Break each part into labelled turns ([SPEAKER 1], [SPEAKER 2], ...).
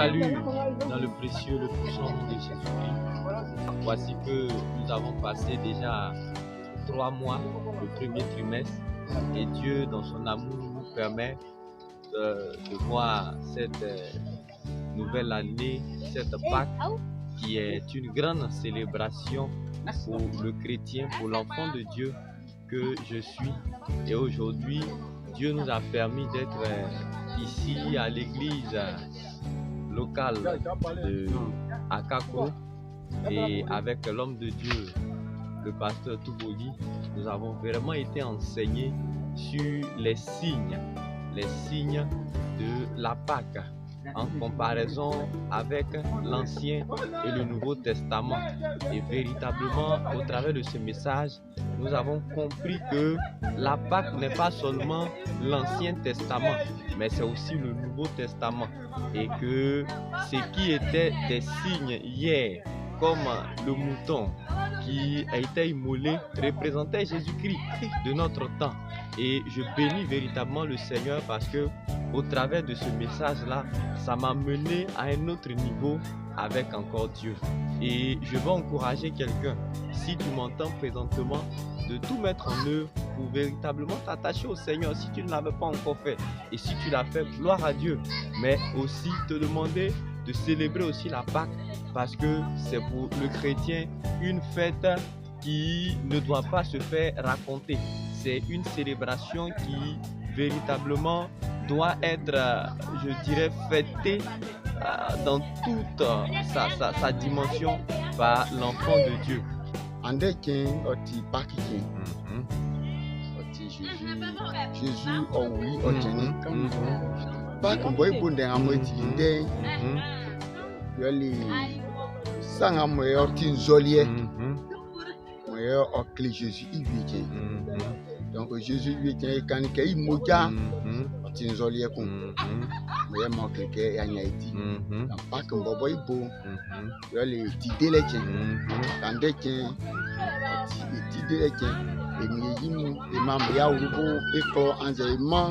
[SPEAKER 1] salue dans le précieux, le puissant nom de Jésus-Christ. Voici que nous avons passé déjà 3 mois, le premier trimestre, et Dieu, dans son amour, nous permet de voir cette nouvelle année, cette Pâque, qui est une grande célébration pour le chrétien, pour l'enfant de Dieu que je suis. Et aujourd'hui, Dieu nous a permis d'être ici à l'église locale de Akakro, et avec l'homme de Dieu, le pasteur Touboli, nous avons vraiment été enseignés sur les signes de la Pâque en comparaison avec l'Ancien et le Nouveau Testament. Et véritablement, au travers de ce message, nous avons compris que la Pâque n'est pas seulement l'Ancien Testament, mais c'est aussi le Nouveau Testament. Et que ce qui était des signes hier, comme le mouton qui a été immolé, représentait Jésus-Christ de notre temps. Et je bénis véritablement le Seigneur parce que au travers de ce message-là, ça m'a mené à un autre niveau avec encore Dieu. Et je veux encourager quelqu'un, si tu m'entends présentement, de tout mettre en œuvre pour véritablement t'attacher au Seigneur si tu ne l'avais pas encore fait. Et si tu l'as fait, gloire à Dieu. Mais aussi te demander de célébrer aussi la Pâque parce que c'est pour le chrétien une fête qui ne doit pas se faire raconter. C'est une célébration qui véritablement doit être, je dirais, fêtée dans toute sa dimension par l'enfant de Dieu.
[SPEAKER 2] Jésus, oh oui, oh Jésus, pas qu'on voit bon d'un amour d'idée, les sang amour ortin zolier, moi au clé Jésus il vient. Donc Jésus vient quand il moja, ortin zolier comme, moi manque que y a Haïti. Donc pas qu'on voit bon, les idées les tiens, quand des tiens, idées les tiens. Et nous, et maman, ya urubo, école, enseignement,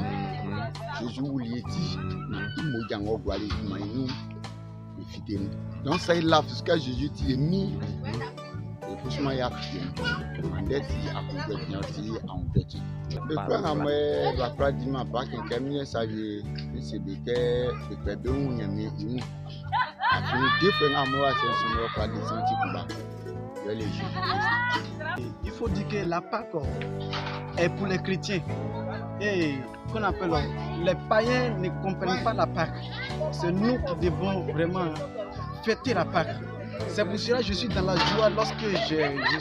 [SPEAKER 2] Jésus ou lieti, il m'a dit en gros, il m'a dit, il fidèle. Donc ça est là, parce que Jésus t'y est mis, et pour ce moment, il y a fidèle. On dit, à complètement, en petit. Le plan à moi, la phrase dit, ma part, qu'un camion, ça, c'est béquet, béquet, de où il y a mis, après, deux frères à moi, c'est son nom, pas des antiques.
[SPEAKER 3] Il faut dire que la Pâque est pour les chrétiens. Et qu'on appelle les païens ne comprennent pas la Pâque. C'est nous qui devons vraiment fêter la Pâque. C'est pour cela que je suis dans la joie lorsque je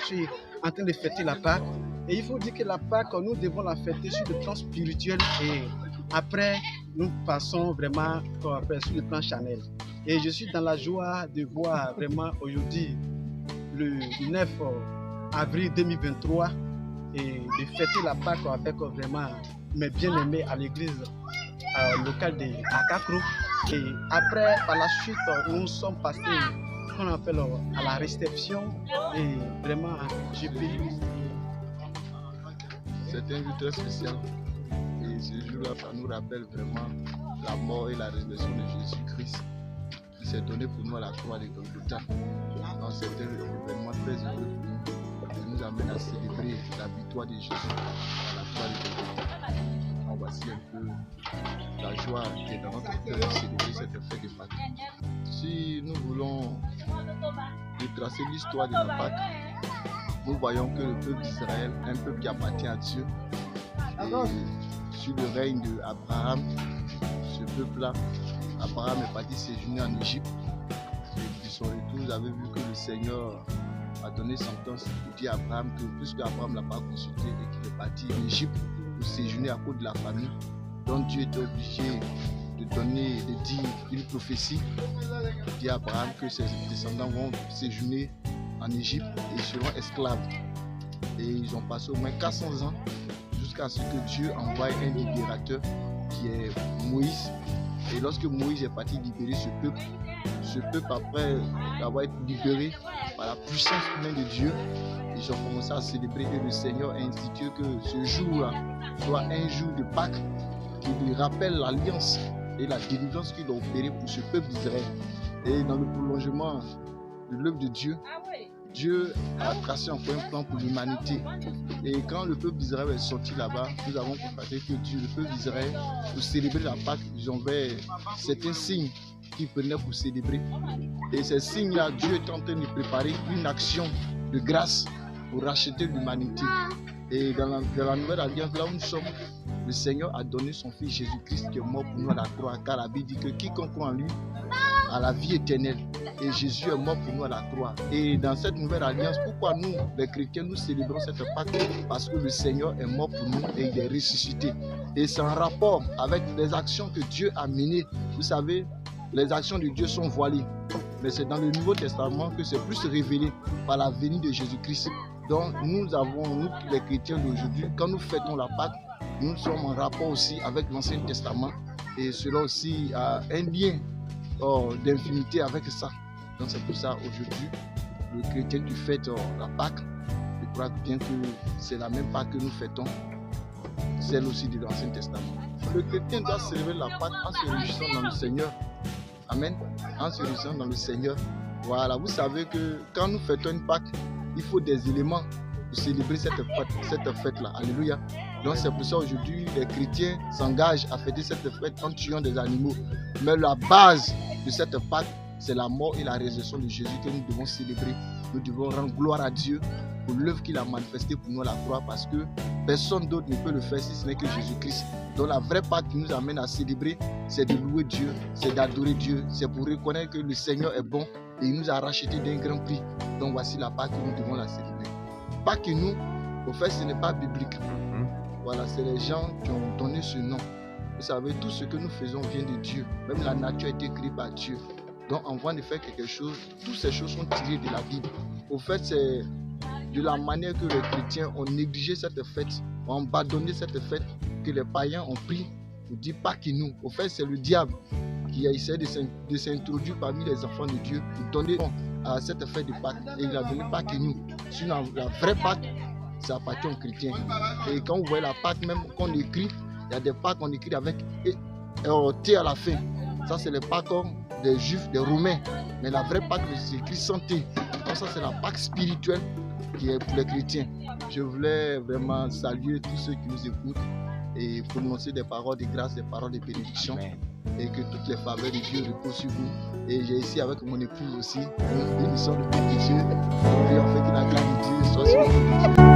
[SPEAKER 3] suis en train de fêter la Pâque. Et il faut dire que la Pâque, nous devons la fêter sur le plan spirituel et après nous passons vraiment sur le plan charnel. Et je suis dans la joie de voir vraiment aujourd'hui le 9 avril 2023 et de fêter la Pâque avec vraiment mes bien-aimés à l'église locale de Akakro. Et après, par la suite, nous sommes passés qu'on appelle à la réception et vraiment j'ai béni.
[SPEAKER 2] C'est un jour très spécial et ce jour-là, ça nous rappelle vraiment la mort et la résurrection de Jésus-Christ qui s'est donné pour nous à la croix de Golgotha. Donc c'est un événement très heureux pour nous qui nous amène à célébrer la victoire de Jésus à la croix de Golgotha. Donc voici un peu la joie qui est dans notre cœur de célébrer cette fête de Pâques. Si nous voulons retracer l'histoire de la Pâques, nous voyons que le peuple d'Israël est un peuple qui appartient à Dieu. Et sur le règne d'Abraham, ce peuple-là, Abraham est parti séjourner en Égypte. Et de son retour, vous avez vu que le Seigneur a donné sentence pour dire à Abraham que puisque Abraham ne l'a pas consulté et qu'il est parti en Égypte pour séjourner à cause de la famine, donc Dieu était obligé de dire une prophétie pour dire à Abraham que ses descendants vont séjourner en Égypte et seront esclaves. Et ils ont passé au moins 400 ans jusqu'à ce que Dieu envoie un libérateur qui est Moïse. Et lorsque Moïse est parti libérer ce peuple après avoir été libéré par la puissance même de Dieu, ils ont commencé à célébrer et le Seigneur a institué que ce jour-là soit un jour de Pâques qui lui rappelle l'alliance et la délivrance qu'il a opérée pour ce peuple d'Israël. Et dans le prolongement de l'œuvre de Dieu, Dieu a tracé encore un plan pour l'humanité. Et quand le peuple d'Israël est sorti là-bas, nous avons constaté que Dieu, le peuple d'Israël, pour célébrer la Pâque, ils avaient certains signes qu'ils prenaient pour célébrer. Et ces signes-là, Dieu est en train de préparer une action de grâce pour racheter l'humanité. Et dans la nouvelle alliance, là où nous sommes, le Seigneur a donné son Fils Jésus-Christ qui est mort pour nous à la croix. Car la Bible dit que quiconque croit en lui a la vie éternelle. Et Jésus est mort pour nous à la croix. Et dans cette nouvelle alliance, pourquoi nous, les chrétiens, nous célébrons cette Pâque? Parce que le Seigneur est mort pour nous et il est ressuscité. Et c'est en rapport avec les actions que Dieu a menées. Vous savez, les actions de Dieu sont voilées. Mais c'est dans le Nouveau Testament que c'est plus révélé par la venue de Jésus-Christ. Donc nous, les chrétiens d'aujourd'hui, quand nous fêtons la Pâque, nous sommes en rapport aussi avec l'Ancien Testament. Et cela aussi a un lien d'infinité avec ça. Donc c'est pour ça aujourd'hui, le chrétien qui fête la Pâque, je crois bien que c'est la même Pâque que nous fêtons, celle aussi de l'Ancien Testament. Le chrétien doit célébrer la Pâque en se réjouissant dans le Seigneur. Amen. En se réjouissant dans le Seigneur. Voilà, vous savez que quand nous fêtons une Pâque, il faut des éléments pour célébrer cette fête-là. Alléluia. Donc c'est pour ça aujourd'hui, les chrétiens s'engagent à fêter cette fête en tuant des animaux. Mais la base de cette Pâque, c'est la mort et la résurrection de Jésus que nous devons célébrer. Nous devons rendre gloire à Dieu pour l'œuvre qu'il a manifestée pour nous à la croix, parce que personne d'autre ne peut le faire si ce n'est que Jésus-Christ. Donc la vraie Pâque qui nous amène à célébrer, c'est de louer Dieu, c'est d'adorer Dieu, c'est pour reconnaître que le Seigneur est bon et il nous a racheté d'un grand prix. Donc voici la Pâque que nous devons la célébrer. Pâque nous, au fait, ce n'est pas biblique. Voilà, c'est les gens qui ont donné ce nom. Vous savez, tout ce que nous faisons vient de Dieu. Même la nature a été créée par Dieu. Donc, avant de faire quelque chose, toutes ces choses sont tirées de la Bible. Au fait, c'est de la manière que les chrétiens ont négligé cette fête, ont abandonné cette fête, que les païens ont pris pour dire Pâque nous. Au fait, c'est le diable qui a essayé de s'introduire parmi les enfants de Dieu pour donner à cette fête de Pâques. Et il a donné Pâque nous. Sinon, la vraie Pâque, ça appartient aux chrétiens. Et quand vous voyez la Pâque, même qu'on écrit, il y a des Pâques qu'on écrit avec T à la fin. Ça, c'est les Pâques des Juifs, des Romains. Mais la vraie Pâque, c'est écrit sans T. Donc ça, c'est la Pâque spirituelle qui est pour les chrétiens. Je voulais vraiment saluer tous ceux qui nous écoutent et prononcer des paroles de grâce, des paroles de bénédiction. Amen. Et que toutes les faveurs de Dieu reposent sur vous. Et j'ai ici avec mon épouse aussi une bénédiction de Dieu. Et en fait que la grâce de Dieu soit sur vous.